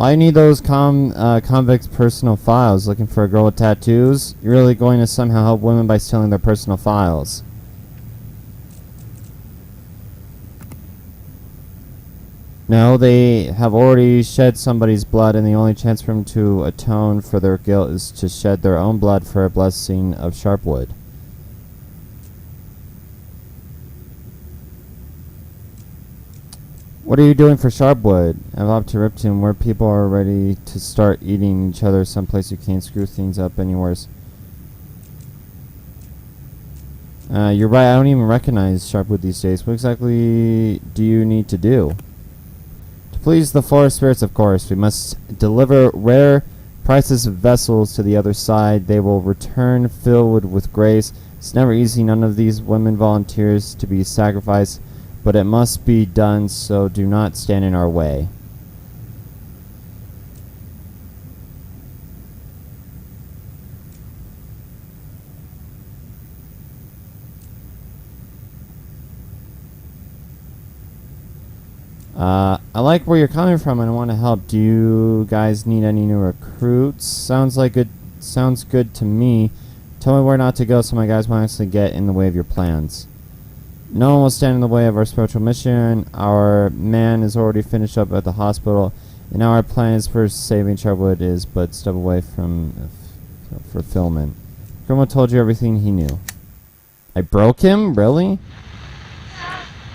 Why you need those convicts' personal files? Looking for a girl with tattoos? You're really going to somehow help women by stealing their personal files. No, they have already shed somebody's blood, and the only chance for them to atone for their guilt is to shed their own blood for a blessing of Sharpwood. What are you doing for Sharpwood? I've up to Ripton, where people are ready to start eating each other someplace you can't screw things up any worse. You're right, I don't even recognize Sharpwood these days. What exactly do you need to do? To please the forest spirits, of course. We must deliver rare, priceless vessels to the other side. They will return filled with grace. It's never easy, none of these women volunteers to be sacrificed. But it must be done, so do not stand in our way. I like where you're coming from and I want to help. Do you guys need any new recruits? Sounds good to me. Tell me where not to go so my guys won't actually get in the way of your plans. No one will stand in the way of our spiritual mission. Our man is already finished up at the hospital, and now our plan is for saving Sharpwood is but step away from fulfillment. Grandma told you everything he knew. I broke him? Really?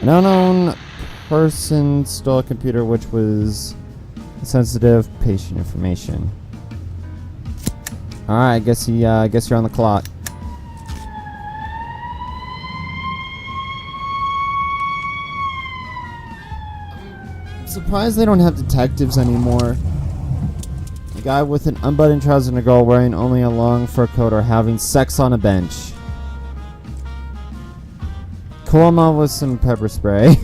An unknown person stole a computer which was sensitive patient information. Alright, I guess you're on the clock. Surprised they don't have detectives anymore. A guy with an unbuttoned trouser and a girl wearing only a long fur coat are having sex on a bench. Cool them off with some pepper spray.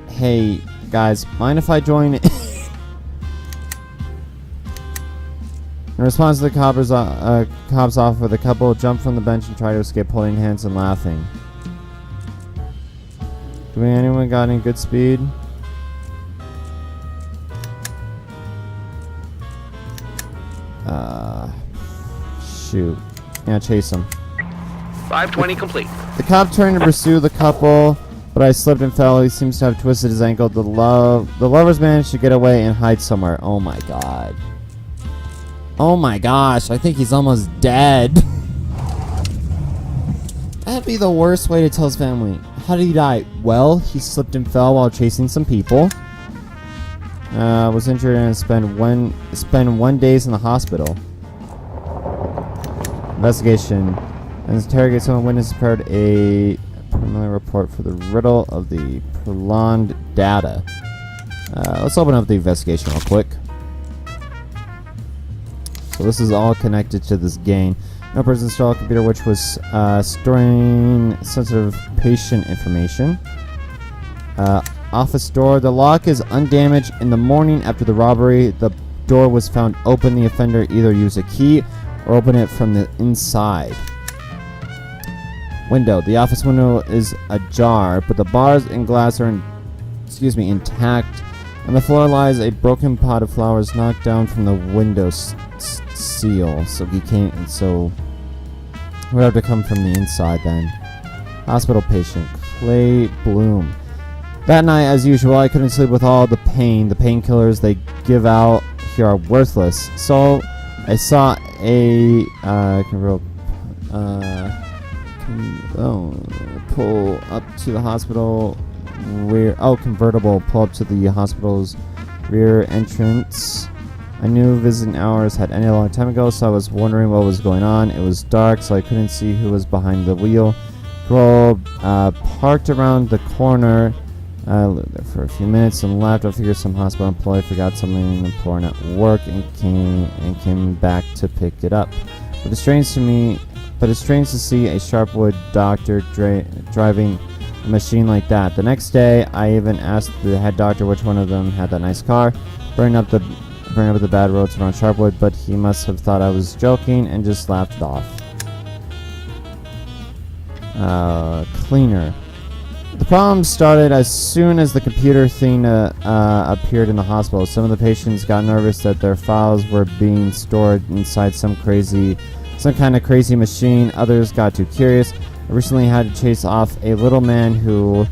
Hey guys, mind if I join? In response to the cops offer, the couple jump from the bench and try to escape, holding hands and laughing. Do anyone got any good speed? Shoot. Yeah, chase him. 520 complete. The cop turned to pursue the couple, but I slipped and fell. He seems to have twisted his ankle. The lovers managed to get away and hide somewhere. Oh my god. Oh my gosh, I think he's almost dead. That'd be the worst way to tell his family. How did he die? Well, he slipped and fell while chasing some people. Was injured and spent one days in the hospital. Investigation. And interrogate someone. Witness prepared a preliminary report for the riddle of the prolonged data. Let's open up the investigation real quick. So this is all connected to this game. No person installed a computer which was storing sensitive patient information. Office door. The lock is undamaged. In the morning after the robbery, the door was found open. The offender either used a key or opened it from the inside. Window. The office window is ajar, but the bars and glass are intact. On the floor lies a broken pot of flowers knocked down from the window seal. So he can't. So it would have to come from the inside then. Hospital patient. Clay Bloom. That night, as usual, I couldn't sleep with all the pain. The painkillers they give out here are worthless. So I saw a pull up to the hospital rear. Oh, convertible. Pull up to the hospital's rear entrance. I knew visiting hours had ended a long time ago, so I was wondering what was going on. It was dark, so I couldn't see who was behind the wheel. Girl parked around the corner. Lived there for a few minutes and left. I figured some hospital employee forgot something important at work and came back to pick it up. But it's strange to see a Sharpwood doctor driving a machine like that. The next day, I even asked the head doctor which one of them had that nice car, bring up the bad roads around Sharpwood, but he must have thought I was joking and just laughed it off. Cleaner. The problem started as soon as the computer thing appeared in the hospital. Some of the patients got nervous that their files were being stored inside some kind of crazy machine. Others got too curious. I recently had to chase off a little man who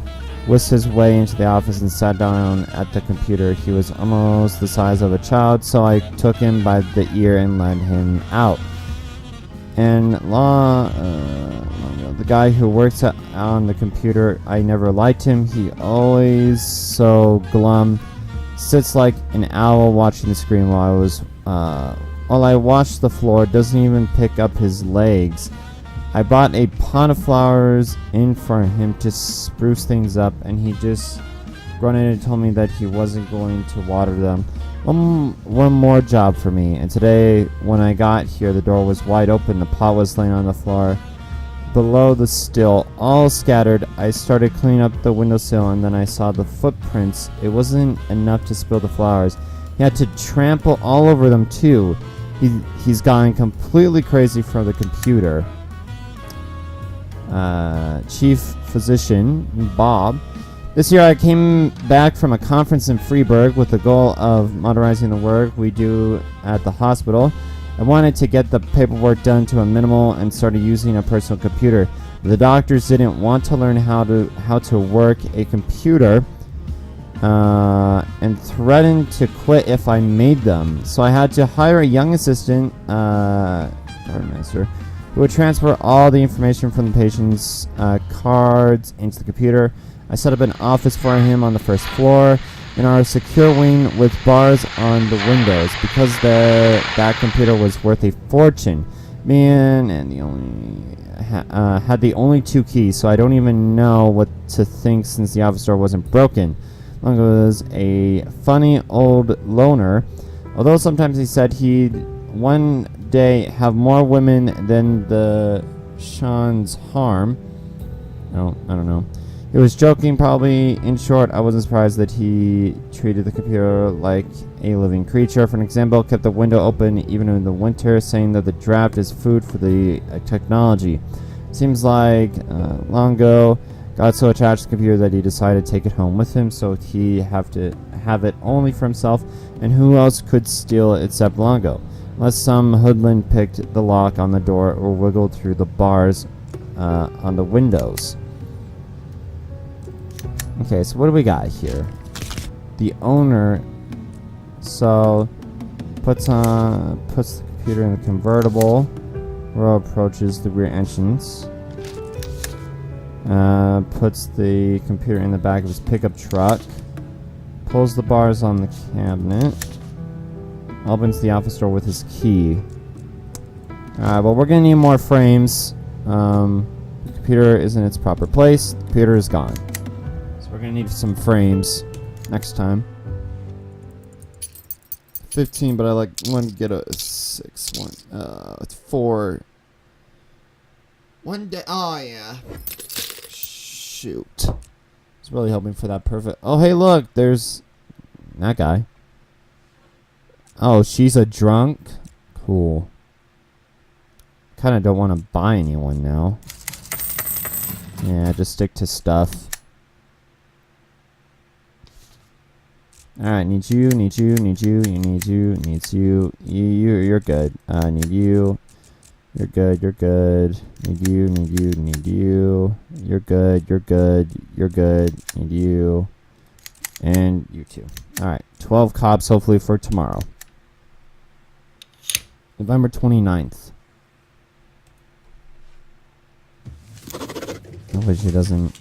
whisked his way into the office and sat down at the computer. He was almost the size of a child, so I took him by the ear and led him out. And the guy who works on the computer, I never liked him. He always so glum, sits like an owl watching the screen while I watch the floor, doesn't even pick up his legs. I brought a pot of flowers in for him to spruce things up, and he just grunted and told me that he wasn't going to water them. One more job for me. And today, when I got here, the door was wide open. The pot was laying on the floor below the still, all scattered. I started cleaning up the windowsill, and then I saw the footprints. It wasn't enough to spill the flowers. He had to trample all over them too. He's gone completely crazy for the computer. Chief Physician Bob. This year I came back from a conference in Freiburg with the goal of modernizing the work we do at the hospital. I wanted to get the paperwork done to a minimal and started using a personal computer. The doctors didn't want to learn how to work a computer and threatened to quit if I made them. So I had to hire a young assistant, master, who would transfer all the information from the patient's cards into the computer. I set up an office for him on the first floor in our secure wing with bars on the windows because that computer was worth a fortune. Man, and had the only 2 keys, so I don't even know what to think since the office door wasn't broken. Longo was a funny old loner, although sometimes he said he'd one day have more women than the Sean's harm. I don't know. He was joking, probably. In short, I wasn't surprised that he treated the computer like a living creature. For an example, kept the window open even in the winter, saying that the draft is food for the technology. Seems like Longo got so attached to the computer that he decided to take it home with him, so he have to have it only for himself, and who else could steal it except Longo? Unless some hoodlum picked the lock on the door or wiggled through the bars on the windows. Okay, so what do we got here? The owner, so puts the computer in the convertible. Row approaches the rear entrance. Puts the computer in the back of his pickup truck. Pulls the bars on the cabinet. Opens the office door with his key. Alright, well, we're gonna need more frames. The computer is in its proper place. The computer is gone. We're gonna need some frames next time. 15, but I want to get a 6 one. It's 4. One day. Oh yeah. Shoot. It's really hoping for that perfect. Oh hey, look, there's that guy. Oh, she's a drunk. Cool. Kind of don't want to buy anyone now. Yeah, just stick to stuff. Alright, need you, need you, need you, need you, needs you. You're good. Need you. You're good, you're good. Need you, need you, need you. You're good, you're good, you're good. Need you. And you too. Alright, 12 cops hopefully for tomorrow. November 29th. Hopefully she doesn't...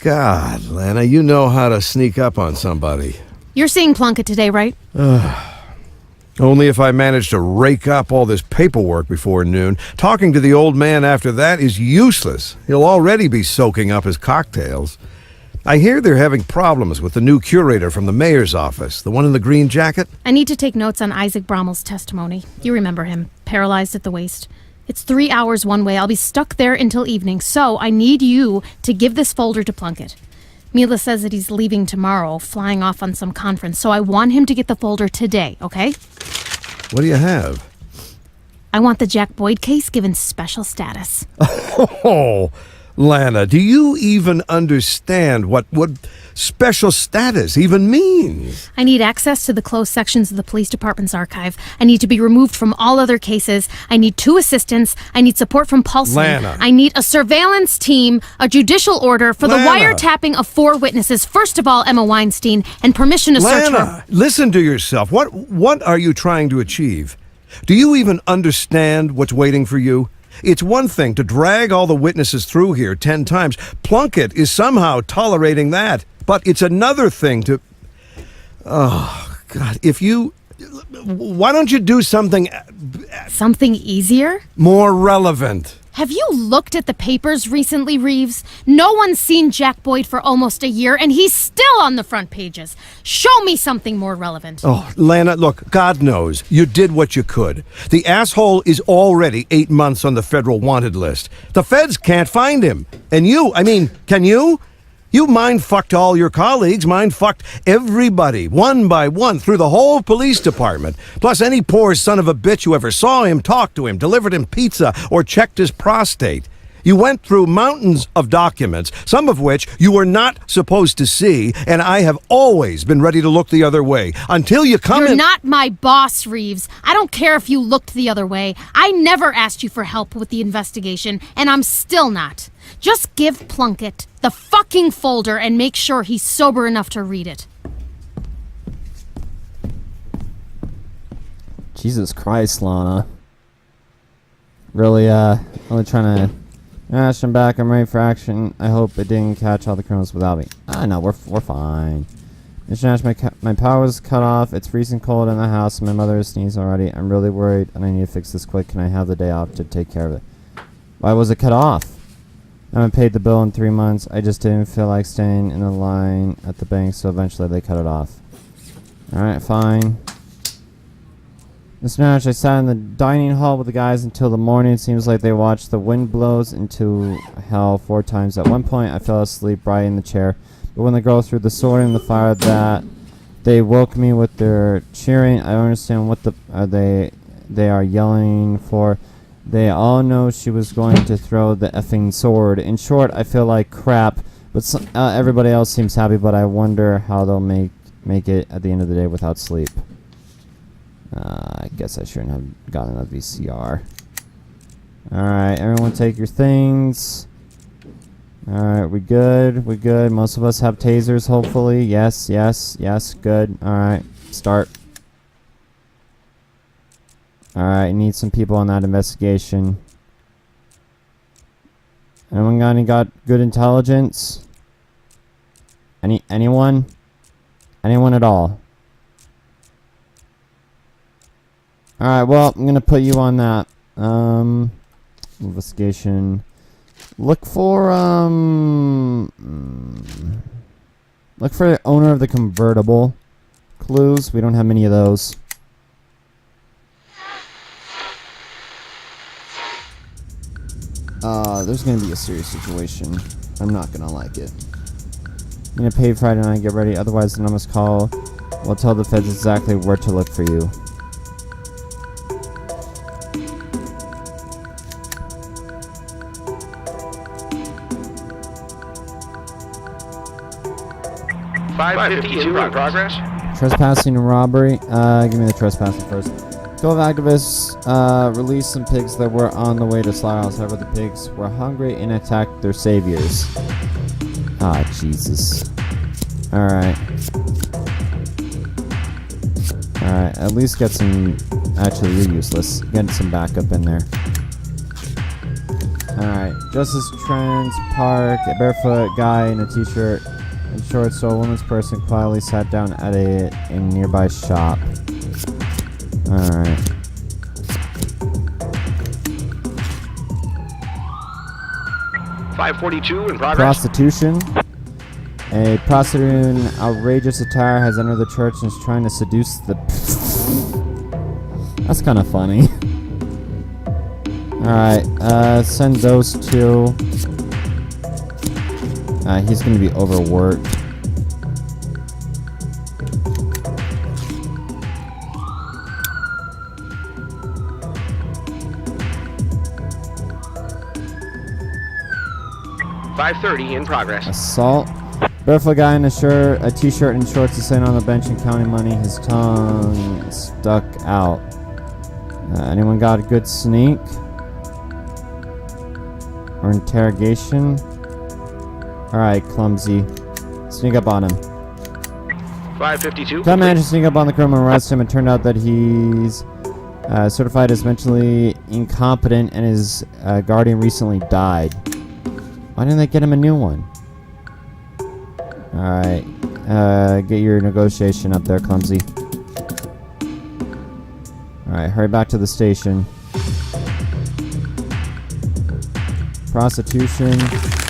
God, Lana, you know how to sneak up on somebody. You're seeing Plunkett today, right? Only if I manage to rake up all this paperwork before noon. Talking to the old man after that is useless. He'll already be soaking up his cocktails. I hear they're having problems with the new curator from the mayor's office, the one in the green jacket. I need to take notes on Isaac Brommel's testimony. You remember him, paralyzed at the waist. It's 3 hours one way. I'll be stuck there until evening, so I need you to give this folder to Plunkett. Mila says that he's leaving tomorrow, flying off on some conference, so I want him to get the folder today, okay? What do you have? I want the Jack Boyd case given special status. Oh, Lana, do you even understand what special status even means? I need access to the closed sections of the police department's archive. I need to be removed from all other cases. I need 2 assistants. I need support from Pulse. Lana. I need a surveillance team, a judicial order for the Lana. wiretapping of 4 witnesses. First of all, Emma Weinstein, and permission to search her. Lana, listen to yourself. What are you trying to achieve? Do you even understand what's waiting for you? It's one thing to drag all the witnesses through here 10 times. Plunkett is somehow tolerating that. But it's another thing to... Oh, God. Why don't you do something... Something easier? more relevant? Have you looked at the papers recently, Reeves? No one's seen Jack Boyd for almost a year, and he's still on the front pages. Show me something more relevant. Oh, Lana, look, God knows you did what you could. The asshole is already 8 months on the federal wanted list. The feds can't find him. And can you? You mind-fucked all your colleagues, mind-fucked everybody, one by one, through the whole police department. Plus any poor son of a bitch who ever saw him, talked to him, delivered him pizza, or checked his prostate. You went through mountains of documents, some of which you were not supposed to see, and I have always been ready to look the other way. Until you come You're not my boss, Reeves. I don't care if you looked the other way. I never asked you for help with the investigation, and I'm still not. Just give Plunkett the fucking folder and make sure he's sober enough to read it. Jesus Christ, Lana. Really trying to ash him back. I'm ready for action. I hope it didn't catch all the criminals without me. No, we're fine. Mr. Nash, my power was cut off. It's freezing cold in the house. My mother is sneezing already. I'm really worried, and I need to fix this quick. Can I have the day off to take care of it? Why was it cut off? I haven't paid the bill in 3 months. I just didn't feel like staying in the line at the bank, so eventually they cut it off. Alright, fine. Mr. Nash, I sat in the dining hall with the guys until the morning. It seems like they watched the wind blows into hell 4 times. At one point, I fell asleep right in the chair. But when the girls threw the sword in the fire, they woke me with their cheering. I don't understand what they are yelling for. They all know she was going to throw the effing sword. In short, I feel like crap. But everybody else seems happy. But I wonder how they'll make it at the end of the day without sleep. I guess I shouldn't have gotten a VCR. Alright, everyone take your things. Alright, we good? We good? Most of us have tasers, hopefully. Yes, good. Alright, start. Alright, need some people on that investigation. Anyone got good intelligence? Anyone? Anyone at all? Alright, well, I'm gonna put you on that. Investigation. Look for the owner of the convertible. Clues. We don't have many of those. There's gonna be a serious situation. I'm not gonna like it. I'm gonna pay Friday night, get ready, otherwise the numbers call will tell the feds exactly where to look for you. $552 in progress. Trespassing and robbery. Give me the trespassing first. 12 activists released some pigs that were on the way to slaughterhouse. However, the pigs were hungry and attacked their saviors. Ah, Jesus. Alright. Alright, at least get some... Actually, you're useless. Get some backup in there. Alright. Justice Trends Park. A barefoot guy in a t-shirt and shorts, so a woman's person quietly sat down at a nearby shop. Alright. $542 in progress. Prostitution. A prostitute in outrageous attire has entered the church and is trying to seduce the... That's kind of funny. Alright, send those two. He's going to be overworked. 530 in progress. Assault. Barefoot guy in a t-shirt and shorts is sitting on the bench and counting money. His tongue stuck out. Anyone got a good sneak? Or interrogation? Alright, clumsy. Sneak up on him. 552. Tom managed to sneak up on the criminal and arrest him. It turned out that he's certified as mentally incompetent and his guardian recently died. Why didn't they get him a new one? Alright. Get your negotiation up there, clumsy. Alright, hurry back to the station. Prostitution.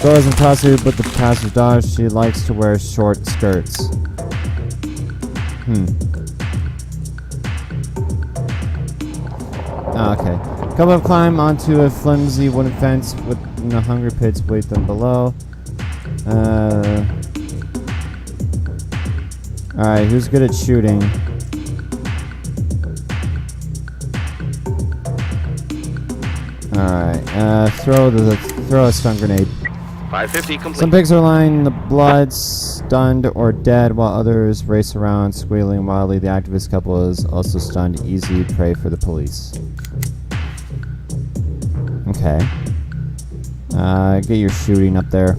Girl isn't prostitute, but the pastor's daughter. She likes to wear short skirts. Okay. Couple of climb onto a flimsy wooden fence with hungry pits wait them below. Alright, who's good at shooting? Alright, throw a stun grenade. 550 complete. Some pigs are lying in the blood, stunned or dead, while others race around, squealing wildly. The activist couple is also stunned, easy prey for the police. Okay. Get your shooting up there.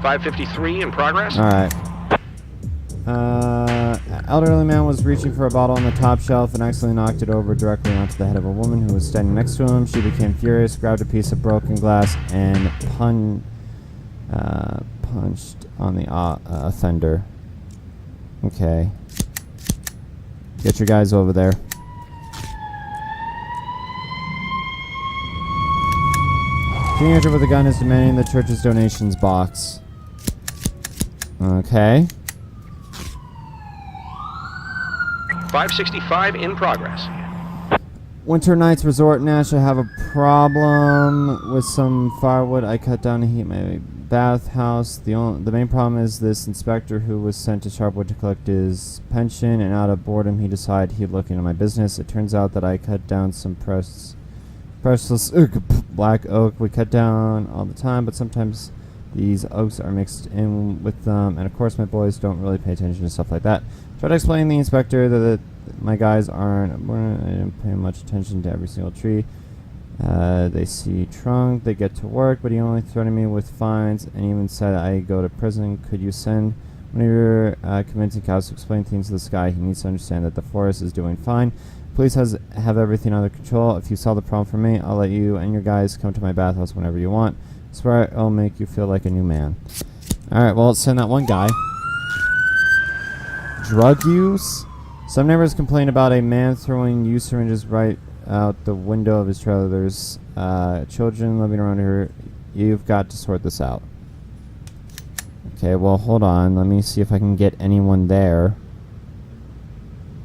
553 in progress. Alright. Elderly man was reaching for a bottle on the top shelf and accidentally knocked it over directly onto the head of a woman who was standing next to him. She became furious, grabbed a piece of broken glass, and punched on the offender. Okay. Get your guys over there. Teenager with a gun is demanding the church's donations box. Okay. 565 in progress. Winter Nights Resort Nash. I have a problem with some firewood I cut down to heat my bathhouse. The main problem is this inspector who was sent to Sharpwood to collect his pension, and out of boredom he decided he'd look into my business. It turns out that I cut down some priceless black oak. We cut down all the time, but sometimes these oaks are mixed in with them, and of course my boys don't really pay attention to stuff like that. Try to explain to the inspector that my guys aren't. I didn't pay much attention to every single tree. They see trunk, they get to work, but he only threatened me with fines and even said I go to prison. Could you send one of your convincing cows to explain things to this guy? He needs to understand that the forest is doing fine. Police have everything under control. If you solve the problem for me, I'll let you and your guys come to my bathhouse whenever you want. I swear I'll make you feel like a new man. Alright, well, let's send that one guy. Drug use? Some neighbors complain about a man throwing used syringes right out the window of his trailer. There's children living around here. You've got to sort this out. Okay, well, hold on. Let me see if I can get anyone there.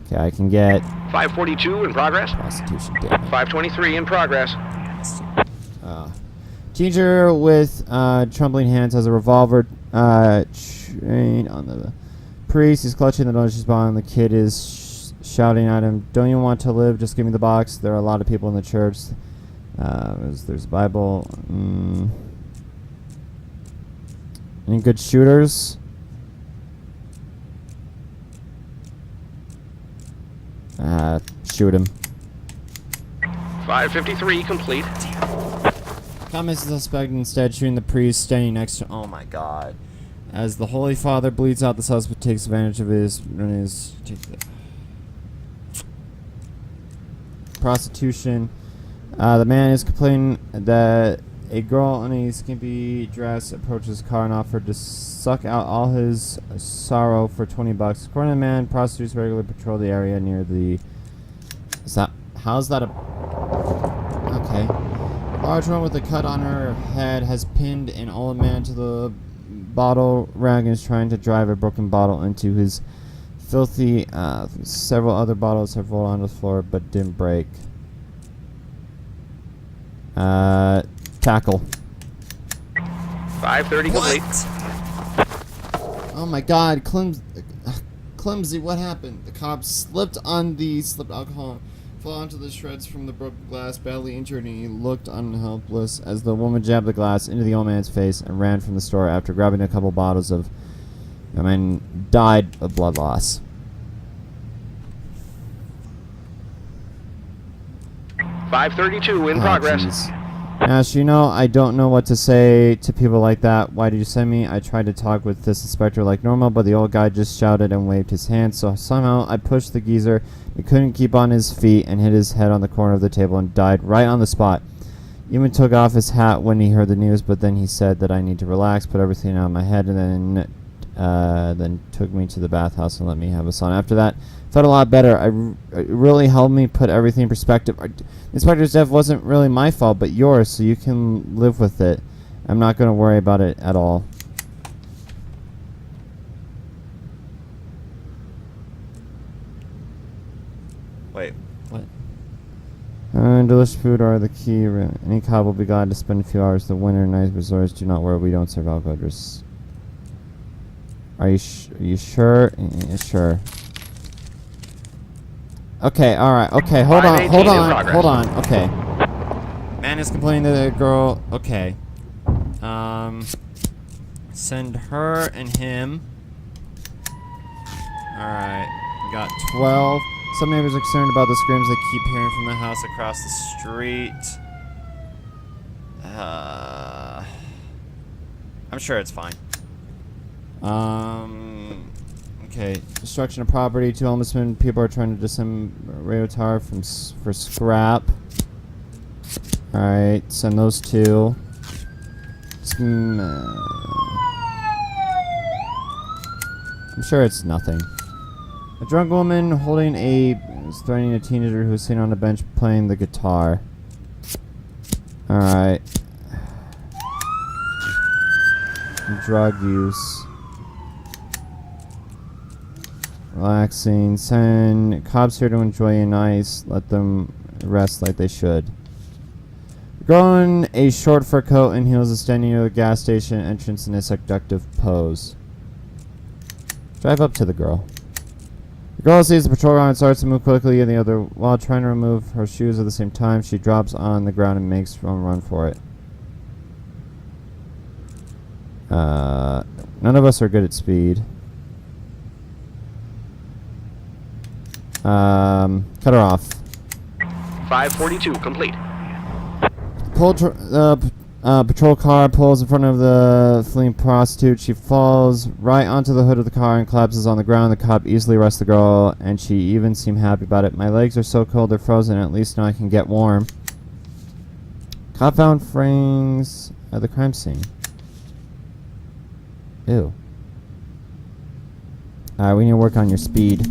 Okay, I can get... 542 in progress. Prostitution, damn it. 523 in progress. Teenager with trembling hands has a revolver trained on the priest. He's clutching the donations box, and the kid is shouting at him, "Don't you want to live? Just give me the box." There are a lot of people in the church. There's a Bible. Any good shooters? Shoot him. 553 complete. Comments the suspect instead, shooting the priest standing next to. Oh my God! As the Holy Father bleeds out, the suspect takes advantage of his prostitution. The man is complaining that a girl in a skimpy dress approaches his car and offered to suck out all his sorrow for $20. According to the man, prostitutes regularly patrol the area near the. How's that a? Okay. A large woman with a cut on her head has pinned an old man to the bottle rack and is trying to drive a broken bottle into his filthy. Several other bottles have rolled onto the floor but didn't break. Tackle. 530 complete. Oh my God, clumsy! What happened? The cops slipped on the alcohol, fell onto the shreds from the broken glass, badly injured, and he looked unhelpless as the woman jabbed the glass into the old man's face and ran from the store after grabbing a couple bottles of... died of blood loss. 532 in progress. Geez. Ash, you know, I don't know what to say to people like that. Why did you send me? I tried to talk with this inspector like normal, but the old guy just shouted and waved his hand, so somehow I pushed the geezer. He couldn't keep on his feet and hit his head on the corner of the table and died right on the spot. Even took off his hat when he heard the news, but then he said that I need to relax, put everything out of my head, and then took me to the bathhouse and let me have a sauna. After that, felt a lot better. It really helped me put everything in perspective. Inspector's death wasn't really my fault, but yours, so you can live with it. I'm not going to worry about it at all. Wait, what? Delicious food are the key. Any cop will be glad to spend a few hours. The winter night resorts do not worry. We don't serve alcohol. Just... Are you sure? Yeah, sure. Okay, alright, okay, hold on, okay. Man is complaining to the girl, okay. Send her and him. Alright, we got 12. Some neighbors are concerned about the screams they keep hearing from the house across the street. I'm sure it's fine. Okay, destruction of property. 2 homelessmen. People are trying to disassemble radio tower for scrap. Alright, send those 2. I'm sure it's nothing. A drunk woman holding is threatening a teenager who's sitting on a bench playing the guitar. Alright. Drug use. Relaxing. Send cops here to enjoy a nice. Let them rest like they should. The girl in a short fur coat and heels is standing near the gas station entrance in a seductive pose. Drive up to the girl. The girl sees the patrol car and starts to move quickly, and the other, while trying to remove her shoes at the same time, she drops on the ground and makes a run for it. None of us are good at speed. Cut her off. 542 complete. Patrol car pulls in front of the fleeing prostitute. She falls right onto the hood of the car and collapses on the ground. The cop easily arrests the girl, and she even seemed happy about it. My legs are so cold they're frozen. At least now I can get warm. Cop found frames at the crime scene. Ew. Alright, we need to work on your speed.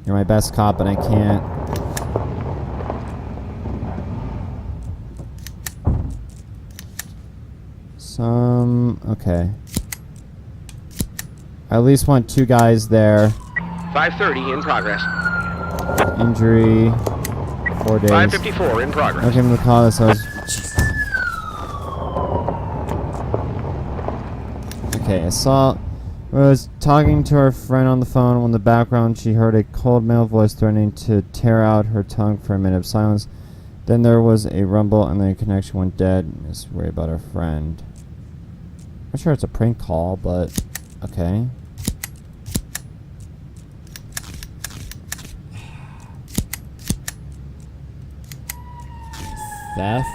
You're my best cop, but I can't. Okay. I at least want 2 guys there. 530 in progress. Injury. 4 days. 554 in progress. Okay, I'm gonna call this. Okay, assault. Was talking to her friend on the phone. When in the background, she heard a cold male voice threatening to tear out her tongue for a minute of silence. Then there was a rumble, and the connection went dead. Just worry about her friend. I'm sure it's a prank call, but okay. Theft.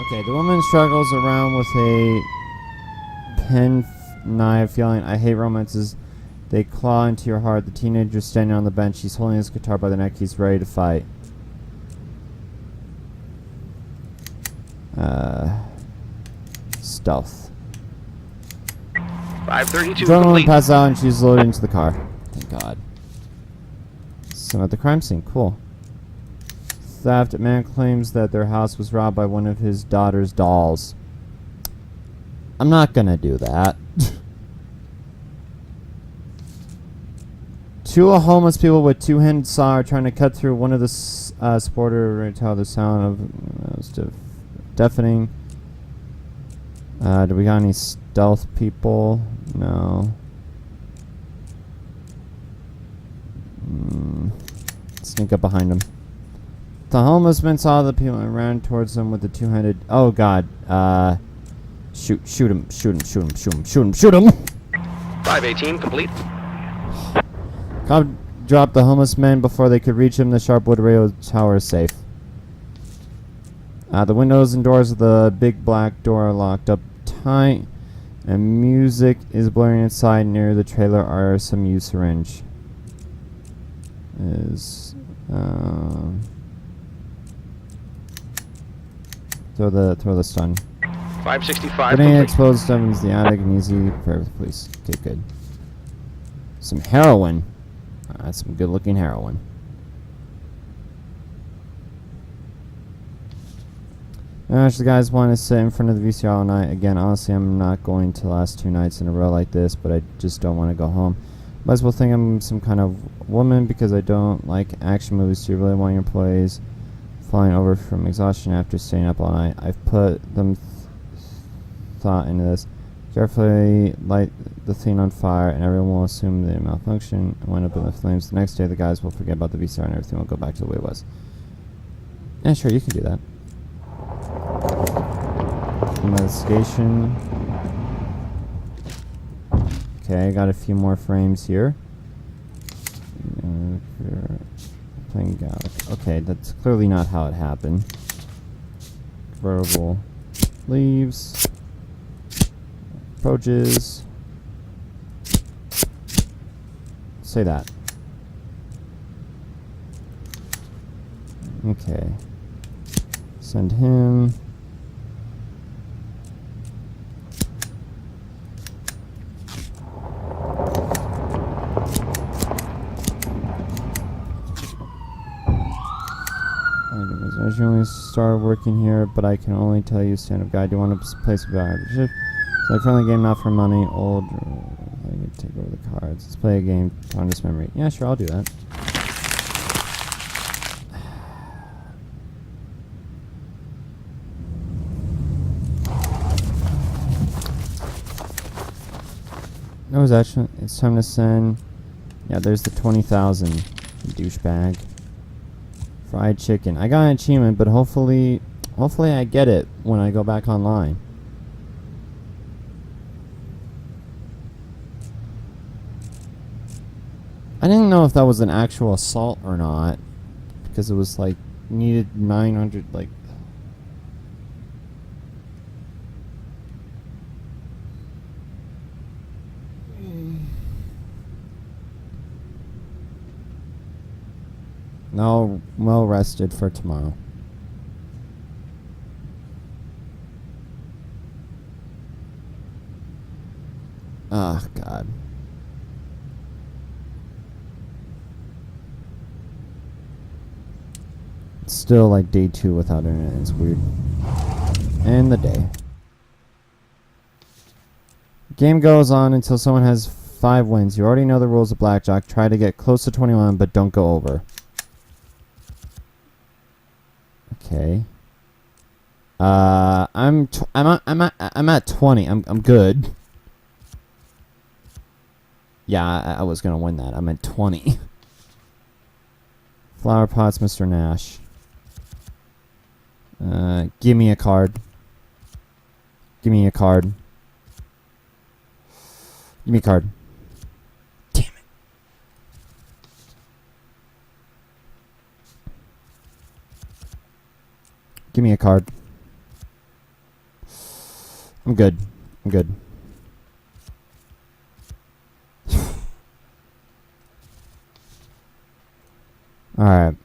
Okay, the woman struggles around with a knife, yelling, "I hate romances." They claw into your heart. The teenager's standing on the bench. He's holding his guitar by the neck. He's ready to fight. Stealth. 532 The woman complete. passes out and she's loaded into the car. Thank God. So at the crime scene. Cool. Theft. A man claims that their house was robbed by one of his daughter's dolls. I'm not gonna do that. 2 homeless people with 2-handed saw are trying to cut through one of the supporter to the sound of was deafening. Do we got any stealth people? No. Sneak up behind him. The homeless man saw the people and ran towards them with the two-handed... Oh, God. Shoot him. 518 complete. Cop dropped the homeless man before they could reach him. The Sharpwood radio tower is safe. The windows and doors of the big black door are locked up tight, and music is blaring inside. Near the trailer are some used syringe. Throw the stun. 565 Grenade complete. exposed ovens the attic and easy for the police. Okay, good. Some heroin. That's some good looking heroin. The guys want to sit in front of the VCR all night. Again, honestly, I'm not going to last 2 nights in a row like this, but I just don't want to go home. Might as well think I'm some kind of woman because I don't like action movies. Do you really want your employees falling over from exhaustion after staying up all night? I've put them thought into this. Carefully light the thing on fire, and everyone will assume they malfunction and wind up in the flames. The next day, the guys will forget about the VCR and everything will go back to the way it was. Yeah, sure, you can do that. Investigation. Okay, I got a few more frames here. Playing Gallic. Okay, that's clearly not how it happened. Convertible leaves. Approaches. Say that. Okay. Send him. I originally started working here, but I can only tell you stand-up guide. Do you want to play some shift? It's like friendly game, not for money. Old. I can take over the cards. Let's play a game. Fondest memory. Yeah, sure, I'll do that. No, it's actually. It's time to send. Yeah, there's the 20,000. Douchebag. Fried chicken. I got an achievement, but hopefully I get it when I go back online. I didn't know if that was an actual assault or not, because it was like needed 900 like. No, well rested for tomorrow. Oh, God. It's still like day 2 without internet. It's weird. And the day. Game goes on until someone has 5 wins. You already know the rules of blackjack. Try to get close to 21, but don't go over. Okay. I'm at 20. I'm good. Yeah, I was gonna win that. I'm at 20. Flower pots, Mr. Nash. Give me a card. Give me a card. Give me a card. Damn it. Give me a card. I'm good. I'm good. Alright.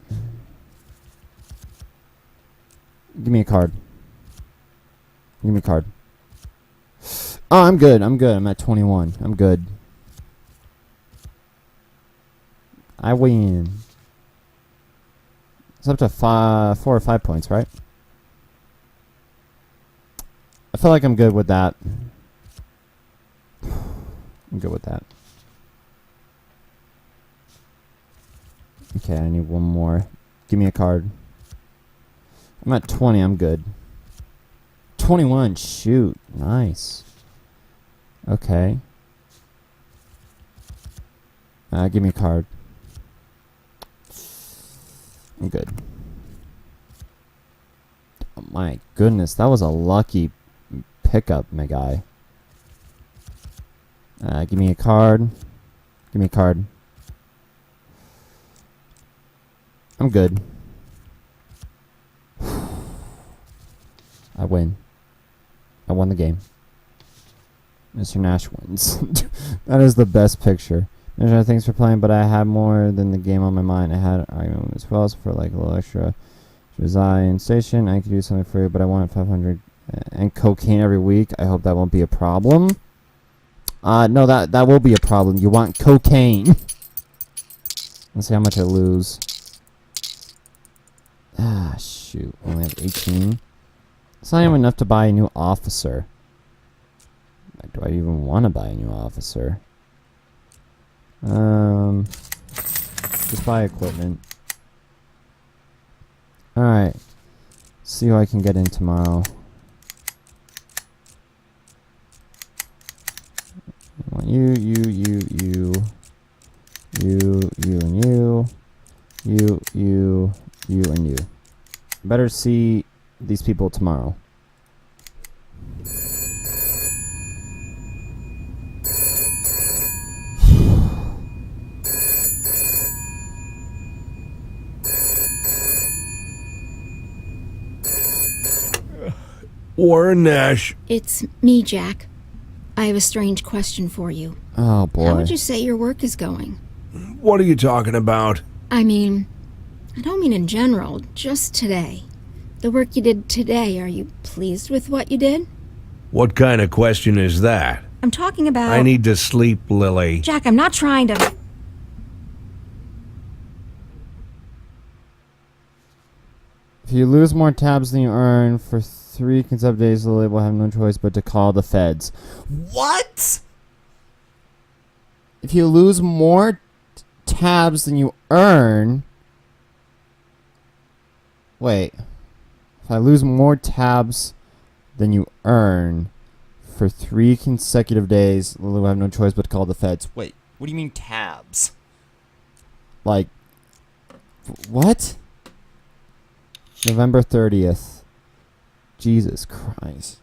Give me a card. Give me a card. Oh, I'm good. I'm good. I'm at 21. I'm good. I win. It's up to 4 or 5 points, right? I feel like I'm good with that. I'm good with that. Okay, I need one more. Give me a card. I'm at 20. I'm good. 21. Shoot. Nice. Okay. Give me a card. I'm good. Oh my goodness, that was a lucky pickup, my guy. Give me a card. Give me a card. I'm good. I win. I won the game. Mr. Nash wins. That is the best picture. Thanks for playing, but I had more than the game on my mind. I had argument as well, so for like a little extra design station, I could do something for you, but I want 500 and cocaine every week. I hope that won't be a problem. No, that will be a problem. You want cocaine. Let's see how much I lose. Ah, shoot. Only have 18. It's not even enough to buy a new officer. Do I even want to buy a new officer? Just buy equipment. Alright. See who I can get in tomorrow. I want you, and you, and you. Better see these people tomorrow. Warren Nash. It's me, Jack. I have a strange question for you. Oh, boy. How would you say your work is going? What are you talking about? I mean, I don't mean in general, just today. The work you did today, are you pleased with what you did? What kind of question is that? I'm talking about... I need to sleep, Lily. Jack, I'm not trying to... If you lose more tabs than you earn for 3 consecutive days, Lily will have no choice but to call the feds. What? If you lose more tabs than you earn... Wait. If I lose more tabs than you earn for 3 consecutive days, Lily will have no choice but to call the feds. Wait, what do you mean tabs? Like... What? November 30th. Jesus Christ.